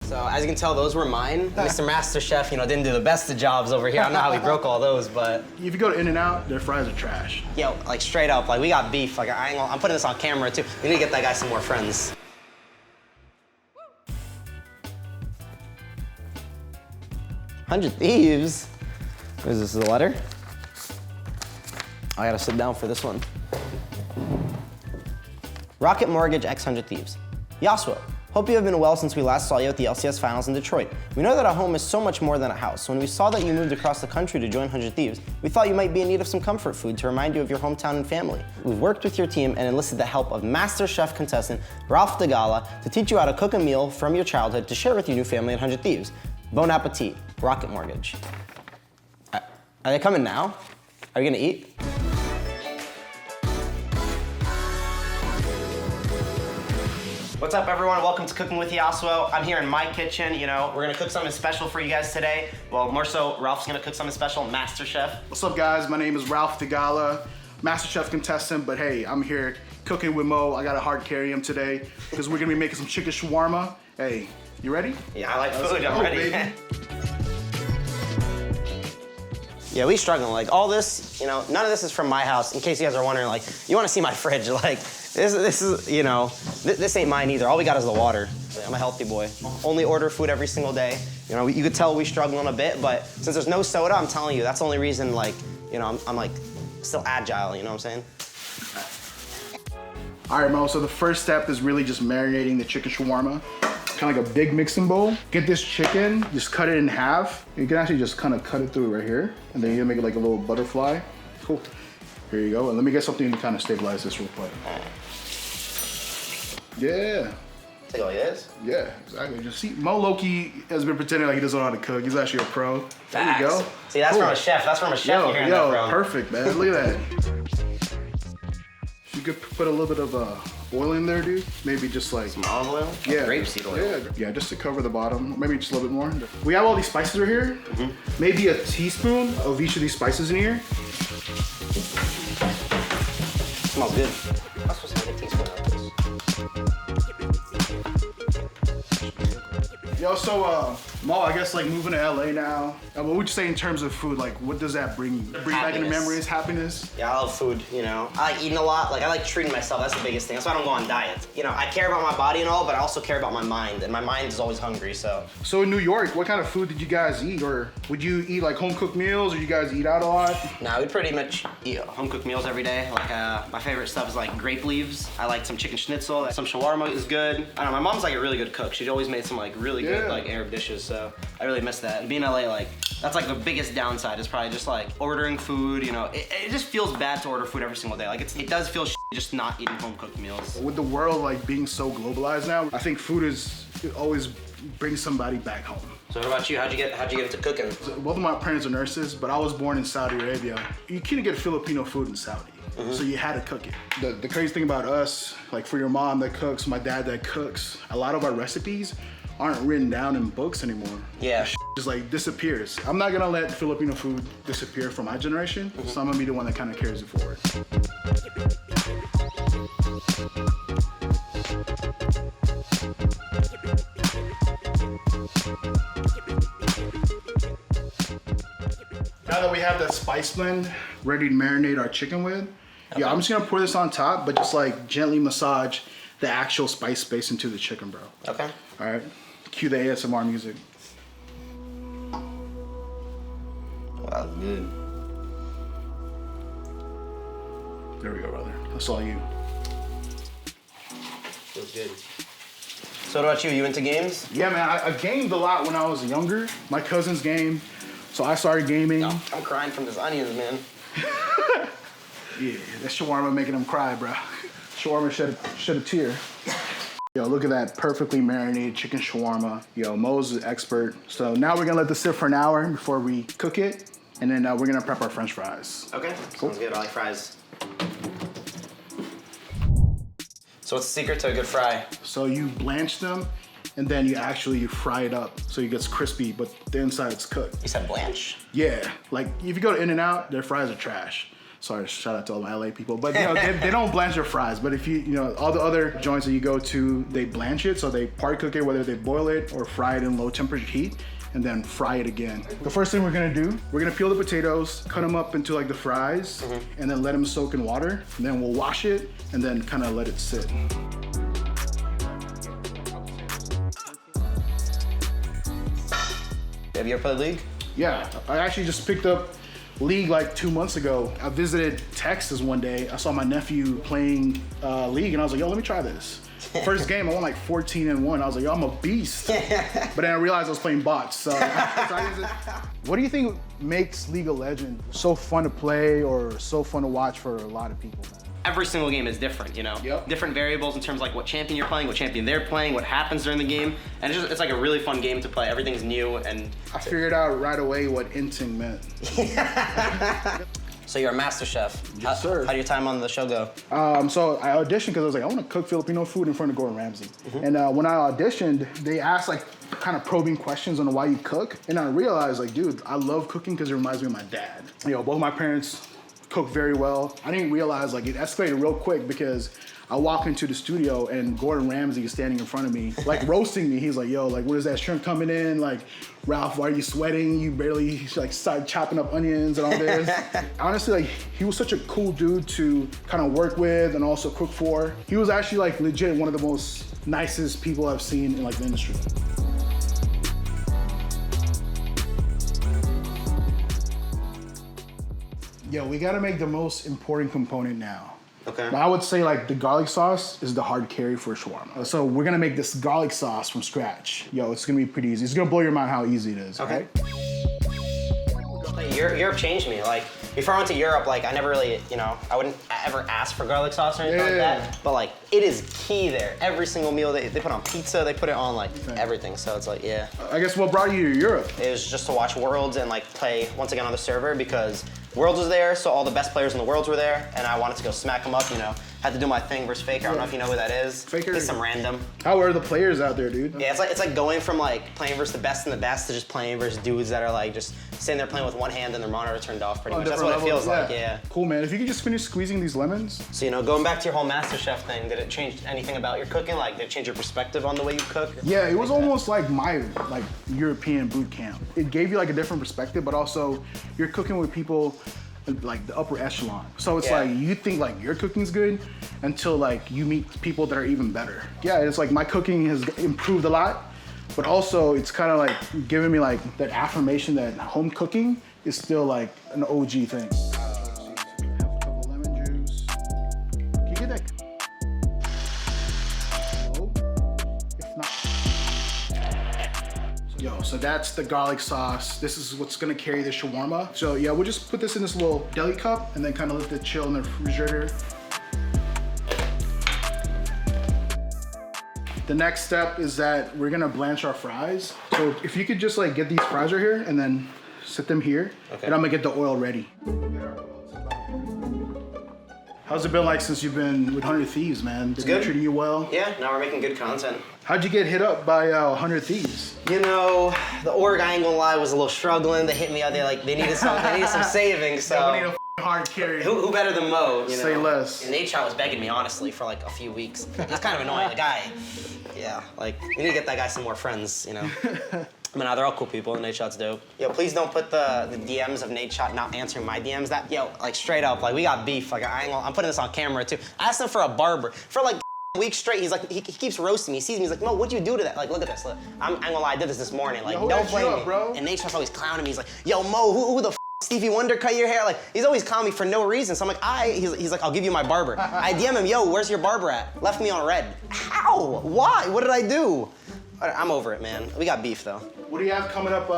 So as you can tell, those were mine. Mr. MasterChef, didn't do the best of jobs over here. I don't know how he broke all those, but. If you go to In-N-Out, their fries are trash. Yo, like straight up, like we got beef. Like I'm putting this on camera too. We need to get that guy some more friends. $100 Thieves. What is this, a letter? I gotta sit down for this one. Rocket Mortgage x $100 Thieves. Yassuo, hope you have been well since we last saw you at the LCS finals in Detroit. We know that a home is so much more than a house, so when we saw that you moved across the country to join $100 Thieves, we thought you might be in need of some comfort food to remind you of your hometown and family. We've worked with your team and enlisted the help of MasterChef contestant Ralph Degala to teach you how to cook a meal from your childhood to share with your new family at $100 Thieves. Bon appetit, Rocket Mortgage. Are they coming now? Are you gonna eat? What's up, everyone? Welcome to Cooking with Yassuo. I'm here in my kitchen. We're gonna cook something special for you guys today. Well, more so, Ralph's gonna cook something special, MasterChef. What's up, guys? My name is Ralph Degala, MasterChef contestant, but hey, I'm here cooking with Mo. I got to hard carry him today because we're gonna be making some chicken shawarma. Hey, you ready? Yeah, I like food, I'm ready. Yeah, we struggling. Like all this, none of this is from my house. In case you guys are wondering, like, you want to see my fridge? Like, this is, this ain't mine either. All we got is the water. I'm a healthy boy. Only order food every single day. You could tell we struggling a bit, but since there's no soda, I'm telling you, that's the only reason. Like, I'm like still agile. You know what I'm saying? All right, Mo. So the first step is really just marinating the chicken shawarma. Kind of like a big mixing bowl. Get this chicken, just cut it in half. You can actually just kind of cut it through right here, and then you make it like a little butterfly. Cool. Here you go. And let me get something to kind of stabilize this real quick. Yeah. Take it like this? Yeah, exactly. Just see, Mo Loki has been pretending like he doesn't know how to cook. He's actually a pro. Facts. There you go. See, that's from a chef. That's from a chef. You're hearing that from. Perfect, man. Look at that. You could put a little bit of oil in there, dude. Maybe just like some olive oil? Yeah. Grapeseed oil. Yeah, just to cover the bottom. Maybe just a little bit more. We have all these spices right here. Mm-hmm. Maybe a teaspoon of each of these spices in here. Smells good. I'm supposed to have a teaspoon of this. Yo, so Mo, I guess like moving to LA now. What would you say in terms of food? Like, what does that bring you? Bring back into memories, happiness? Yeah, I love food. I like eating a lot. Like I like treating myself. That's the biggest thing. That's why I don't go on diets. I care about my body and all, but I also care about my mind, and my mind is always hungry. So in New York, what kind of food did you guys eat, or would you eat like home cooked meals, or you guys eat out a lot? Nah, we pretty much eat home cooked meals every day. Like my favorite stuff is like grape leaves. I like some chicken schnitzel. Some shawarma is good. I don't know. My mom's like a really good cook. She always made some like really good like Arab dishes. So I really miss that. And being in LA, like that's like the biggest downside is probably just like ordering food. It just feels bad to order food every single day. Like it does feel just not eating home cooked meals. With the world like being so globalized now, I think food it always brings somebody back home. So what about you? How'd you get into cooking? So both of my parents are nurses, but I was born in Saudi Arabia. You can't get Filipino food in Saudi. So you had to cook it. The crazy thing about us, like for your mom that cooks, my dad that cooks, a lot of our recipes aren't written down in books anymore. Yeah. Just like disappears. I'm not gonna let Filipino food disappear from my generation, so I'm gonna be the one that kind of carries it forward. Now that we have that spice blend ready to marinate our chicken with, yeah, I'm just gonna pour this on top, but just like gently massage the actual spice base into the chicken, bro. Okay. All right, cue the ASMR music. Wow, that's good. There we go, brother. That's all you. Feels good. So what about you? You into games? Yeah, man, I gamed a lot when I was younger. My cousins gamed, so I started gaming. No, I'm crying from this onions, man. Yeah, that shawarma making them cry, bro. Shawarma shed a tear. Yo, look at that perfectly marinated chicken shawarma. Yo, Mo's the expert. So now we're gonna let this sit for an hour before we cook it, and then we're gonna prep our French fries. Okay, cool. Sounds good. I like fries. So what's the secret to a good fry? So you blanch them, and then you fry it up so it gets crispy, but the inside's cooked. You said blanch? Yeah, like if you go to In-N-Out, their fries are trash. Sorry, shout out to all my LA people. But you know, they don't blanch their fries. But if you know, all the other joints that you go to, they blanch it. So they part cook it, whether they boil it or fry it in low temperature heat, and then fry it again. The first thing we're gonna do, we're gonna peel the potatoes, cut them up into like the fries, and then let them soak in water. And then we'll wash it, and then kind of let it sit. Have you ever played League? Yeah, I actually just picked up League like 2 months ago. I visited Texas one day. I saw my nephew playing League, and I was like, yo, let me try this. First game, I won like 14-1. I was like, yo, I'm a beast. But then I realized I was playing bots. So, what do you think makes League of Legends so fun to play or so fun to watch for a lot of people, man? Every single game is different, you know? Yep. Different variables in terms of like what champion you're playing, what champion they're playing, what happens during the game. And it's like a really fun game to play. Everything's new and... I figured out right away what inting meant. So you're a MasterChef. Yes, sir. How did your time on the show go? So I auditioned because I was like, I want to cook Filipino food in front of Gordon Ramsay. And when I auditioned, they asked like kind of probing questions on why you cook. And I realized like, dude, I love cooking because it reminds me of my dad. You know, both my parents cook very well. I didn't realize like it escalated real quick because I walk into the studio and Gordon Ramsay is standing in front of me, like roasting me. He's like, yo, like, what is that shrimp coming in? Like, Ralph, why are you sweating? You barely like started chopping up onions and all this. Honestly, like, he was such a cool dude to kind of work with and also cook for. He was actually like legit one of the most nicest people I've seen in like the industry. Yo, we gotta make the most important component now. Okay. Now, I would say like the garlic sauce is the hard carry for shawarma. So we're gonna make this garlic sauce from scratch. Yo, it's gonna be pretty easy. It's gonna blow your mind how easy it is, Okay. right? Europe changed me. Like, before I went to Europe, like, I never really, you know, I wouldn't ever ask for garlic sauce or anything like that. But like, it is key there. Every single meal, they put on pizza, they put it on like everything. So it's like, yeah. I guess what brought you to Europe? It was just to watch Worlds and like play once again on the server because Worlds was there, so all the best players in the Worlds were there, and I wanted to go smack them up, you know. Had to do my thing versus Faker. I don't know if you know who that is. Faker. He's some random. How are the players out there, dude? Yeah, it's like going from like playing versus the best and the best to just playing versus dudes that are like just sitting there playing with one hand and their monitor turned off pretty much. That's what it feels like, yeah. Cool, man. If you could just finish squeezing these lemons. So, you know, going back to your whole MasterChef thing, did it change anything about your cooking? Like, did it change your perspective on the way you cook? Yeah, it was almost like my European boot camp. It gave you like a different perspective, but also you're cooking with people like the upper echelon. So it's like you think like your cooking's good until like you meet people that are even better. Yeah, it's like my cooking has improved a lot, but also it's kind of like giving me like that affirmation that home cooking is still like an OG thing. Lemon juice. Can you get that? Hello? If not. Yo, so that's the garlic sauce. This is what's gonna carry the shawarma. So yeah, we'll just put this in this little deli cup and then kind of let it chill in the refrigerator. The next step is that we're gonna blanch our fries. So if you could just like get these fries right here and then sit them here, and I'm gonna get the oil ready. How's it been like since you've been with 100 Thieves, man? It's good. Treating you well? Yeah, now we're making good content. How'd you get hit up by 100 Thieves? You know, the org, I ain't gonna lie, was a little struggling. They hit me out there like they needed some savings. So We need a hard carry. who better than Mo? You know? Say less. And Nate was begging me honestly for like a few weeks. It's kind of annoying. The guy, yeah, like we need to get that guy some more friends. You know. I mean, they're all cool people, and Nate Shot's dope. Yo, please don't put the DMs of Nate Shot not answering my DMs. That, yo, like straight up, like we got beef. Like I'm putting this on camera too. I asked him for a barber for like a week straight. He's like, he keeps roasting me. He sees me, he's like, Mo, what'd you do to that? Like, look at this. Look. I ain't gonna lie, I did this morning. Like, yo, don't blame me. bro? And Nate Shot's always clowning me. He's like, yo, Mo, who the Stevie Wonder cut your hair? Like, he's always calling me for no reason. So I'm like, he's like, I'll give you my barber. I DM him, yo, where's your barber at? Left me on red. How? Why? What did I do? I'm over it, man. We got beef, though. What do you have coming up,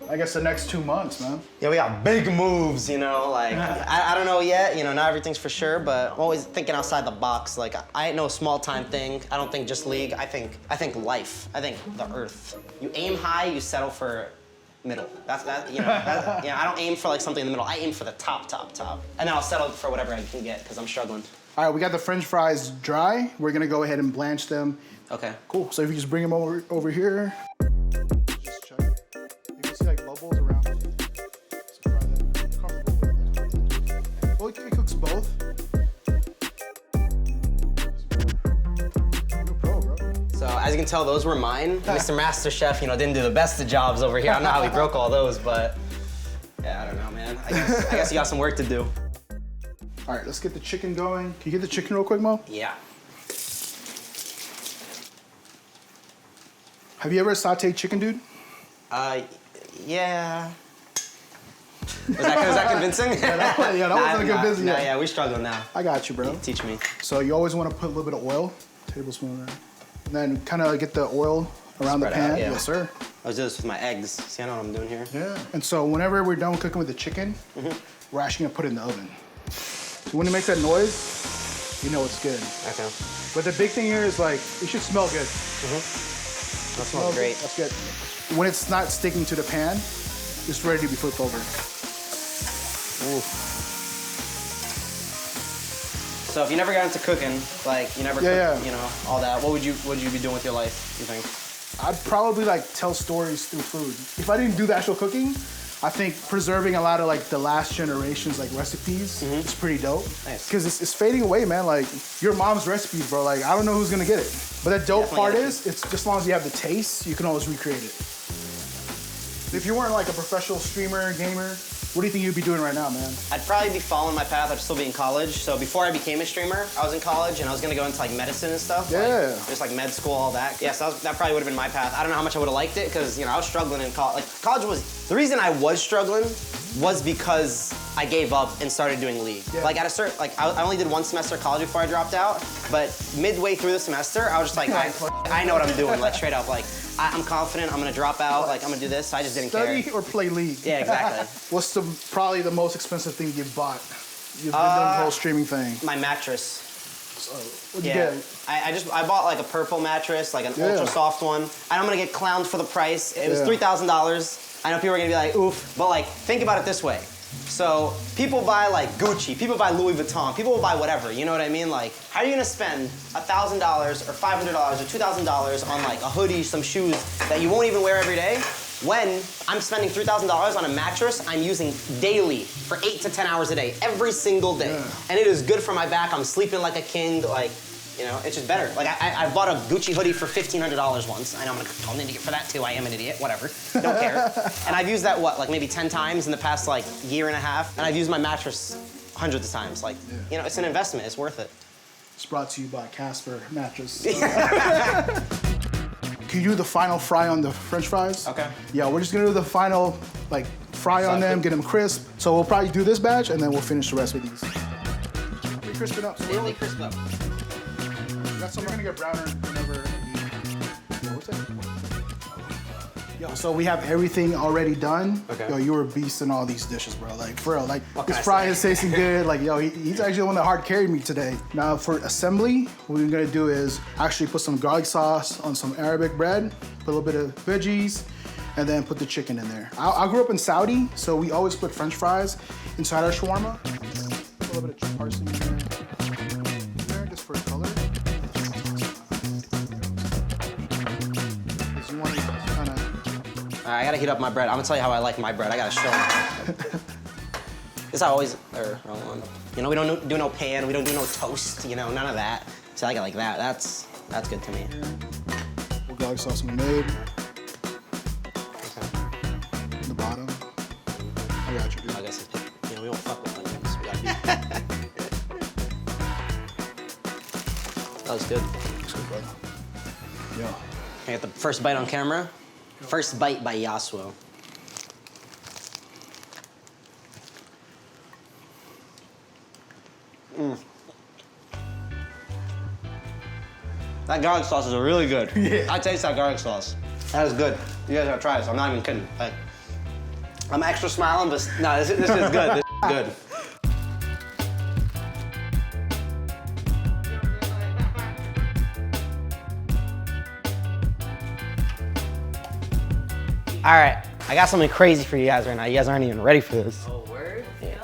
I guess, the next 2 months, man? Yeah, we got big moves, you know, like, I don't know yet, you know, not everything's for sure, but I'm always thinking outside the box. Like, I ain't no small time thing. I don't think just league. I think life. I think the earth. You aim high, you settle for middle. That's you know, I don't aim for like something in the middle. I aim for the top. And then I'll settle for whatever I can get, because I'm struggling. All right, we got the French fries dry. We're gonna go ahead and blanch them. Okay. Cool, so if you just bring them over here. Just check. You can see like bubbles around. So try that. Comfortable with that. Well, you can tell, those were mine. Mr. MasterChef, you know, didn't do the best of jobs over here. I don't know how he broke all those, but yeah, I don't know, man. I guess you got some work to do. All right, let's get the chicken going. Can you get the chicken real quick, Mo? Yeah. Have you ever sauteed chicken, dude? Yeah. Was that convincing? that wasn't convincing. Yeah, we struggle now. I got you, bro. Teach me. So you always want to put a little bit of oil, tablespoon there. And then kind of get the oil around the pan. Out, yeah. Yes, sir. I was doing this with my eggs. See, I know what I'm doing here. Yeah. And so whenever we're done cooking with the chicken, we're actually gonna put it in the oven. So when it makes that noise, you know it's good. Okay. But the big thing here is like, it should smell good. That smells great. That's good. When it's not sticking to the pan, it's ready to be flipped over. Ooh. So if you never got into cooking, like you never cooked, you know, all that, what would you be doing with your life, you think? I'd probably like tell stories through food. If I didn't do the actual cooking, I think preserving a lot of like the last generation's like recipes is pretty dope. Nice. Because it's fading away, man. Like your mom's recipes, bro. Like I don't know who's gonna get it. But the dope part is, it's just as long as you have the taste, you can always recreate it. If you weren't like a professional streamer, gamer, what do you think you'd be doing right now, man? I'd probably be following my path. I'd still be in college. So before I became a streamer, I was in college and I was gonna go into like medicine and stuff. Yeah. Like, just like med school, all that. Yes, that probably would have been my path. I don't know how much I would have liked it because, you know, I was struggling in college. Like college was, the reason I was struggling was because I gave up and started doing league. Yeah. Like at a certain, like I only did one semester of college before I dropped out, but midway through the semester, I was just like, I know what I'm doing, like straight up, like I'm confident, I'm gonna drop out, like I'm gonna do this, so I just didn't care. Study or play league. Yeah, exactly. What's probably the most expensive thing you've bought? You've been doing the whole streaming thing. My mattress. So, what'd you get? I bought like a purple mattress, like an ultra soft one. And I'm gonna get clowned for the price. It was $3,000. I know people are gonna be like, oof, but like, think about it this way. So people buy like Gucci, people buy Louis Vuitton, people will buy whatever, you know what I mean? Like, how are you gonna spend $1,000 or $500 or $2,000 on like a hoodie, some shoes that you won't even wear every day, when I'm spending $3,000 on a mattress I'm using daily for 8 to 10 hours a day, every single day. Yeah. And it is good for my back, I'm sleeping like a king, like, you know, it's just better. Like, I bought a Gucci hoodie for $1,500 once. I know I'm gonna call an idiot for that too. I am an idiot, whatever. Don't care. And I've used that, like maybe 10 times in the past, like, year and a half. And I've used my mattress hundreds of times. Like, you know, it's an investment. It's worth it. It's brought to you by Casper Mattress. Can you do the final fry on the French fries? Okay. Yeah, we're just gonna do the final, like, fry on them, get them crisp. So we'll probably do this batch, and then we'll finish the rest with these. They crisp it up. So they crisp up. That's something gonna get browner whenever. What's that? Yo, so we have everything already done. Okay. Yo, you were a beast in all these dishes, bro. Like, for real, like, this fry is tasting good. Like, yo, he's actually the one that hard carried me today. Now, for assembly, what we're gonna do is actually put some garlic sauce on some Arabic bread, put a little bit of veggies, and then put the chicken in there. I grew up in Saudi, so we always put French fries inside our shawarma. Put a little bit of parsley in there, just for color. I gotta heat up my bread. I'm gonna tell you how I like my bread. I gotta show them. This I always, wrong one. You know, we don't do no pan, we don't do no toast, you know, none of that. So I like it like that. That's good to me. What garlic sauce we made. Okay. The bottom. I got you, dude. I guess it's, you know, we don't fuck with onions. We gotta be. That was good. Looks good, brother. Yeah. Can I get the first bite on camera? First bite by Yassuo. That garlic sauce is really good. Yeah. I taste that garlic sauce. That is good. You guys gotta try this. I'm not even kidding. Like, I'm extra smiling, but no, this is good. This is good. All right, I got something crazy for you guys right now. You guys aren't even ready for this. Oh, word? Yeah.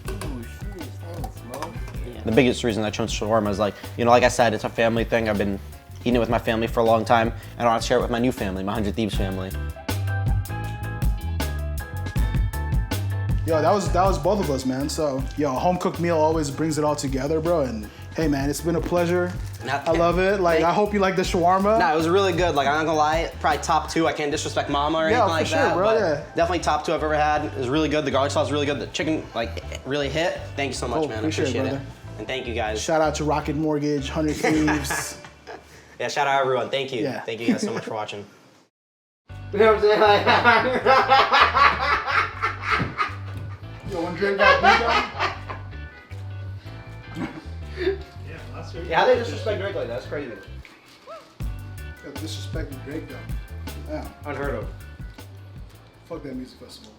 No. Ooh, shoot, thanks, Mo. Yeah. The biggest reason I chose shawarma is like, you know, like I said, it's a family thing. I've been eating it with my family for a long time, and I want to share it with my new family, my 100 Thieves family. Yo, that was both of us, man. So, yo, a home cooked meal always brings it all together, bro. And Hey man, it's been a pleasure. Now- I love it. Like, I hope you like the shawarma. No, it was really good. Like, I'm not gonna lie, probably top 2. I can't disrespect Mama or Yeah, anything for like sure, that, bro, but yeah. definitely top 2 I've ever had. It was really good. The garlic sauce was really good. The chicken, like, it really hit. Thank you so much, Oh, man. I appreciate it, appreciate it. brother. And thank you guys. Shout out to Rocket Mortgage, 100 Thieves. Yeah, shout out everyone. Thank you. Yeah. Thank you guys so much for watching. You know what I'm saying? Like, Yo, wanna drink that? Yeah, how they disrespect Drake like that? That's crazy. Disrespecting Drake though. Yeah. Unheard of. Fuck that music festival.